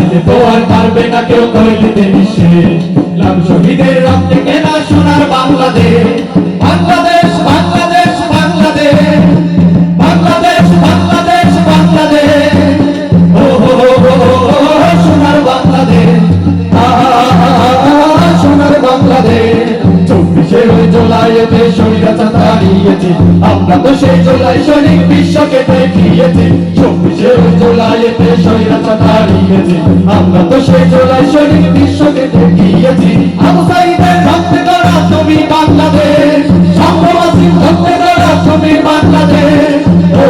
চাইতে তো আর পারবে না কেউ করে দিতে নিষেধ। লাখ শহীদের রক্তে কেনা সোনার বাংলাদেশ, বাংলাদেশ বাংলাদেশ বাংলাদেশ বাংলাদেশ বাংলাদেশ বাংলাদেশ, ও সোনার বাংলাদেশ, সোনার বাংলাদেশ। 24 জুলাইতে স্বৈরাচার হারিয়েছি, আমরা তো সেই জুলাই সৈনিক বিশ্বকে দেখিয়েছি। 24 জুলাইতে স্বৈরাচার হারিয়েছি, আমরা তো সেই জুলাই সৈনিক বিশ্বকে দেখিয়েছি। আবু সাঈদের রক্তে গড়া তুমি বাংলাদেশ, সাম্যবাদীর রক্তে গড়া তুমি বাংলাদেশ, ও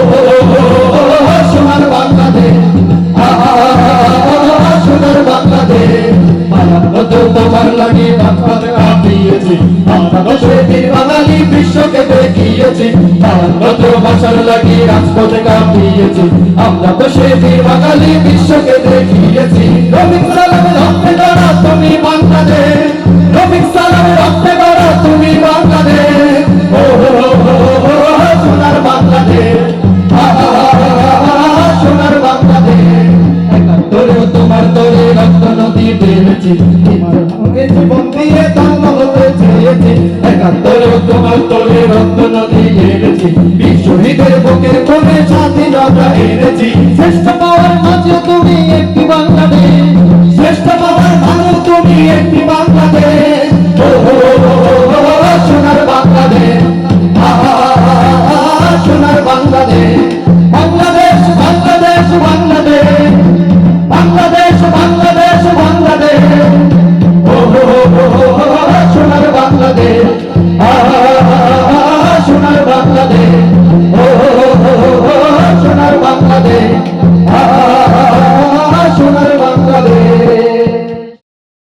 সোনার বাংলাদেশ, সোনার বাংলাদেশ। তোমার লাগে বাংলাদেশ কাঁপিয়েছি, আমরা বীর বাঙালি বিশ্বকে দেখিয়েছি। ভাষার লাগে রাজপথে কাঁপিয়েছি, আমরা তো সে বীর বাঙালি বিশ্বকে দেখিয়েছি। রফিক সালামের রক্তে গড়া তুমি বাংলাদেশ, রফিক সালামের রক্তে গড়া তুমি বাংলাদেশ, ও সোনার বাংলাদেশ, সোনার বাংলাদেশ। একাত্তরে তোমার তরে রক্ত নদী বেড়েছি, তোমার সঙ্গে জীবন দিয়ে ধন্য হতে চেয়েছি। একাত্তরে তোমার তরে রক্ত নদী বেড়েছি, বীর শহীদের বুকের কোণে স্বাধীনতা এনেছি। শ্রেষ্ঠ পাওয়ার মাঝে তুমি একটি বাংলা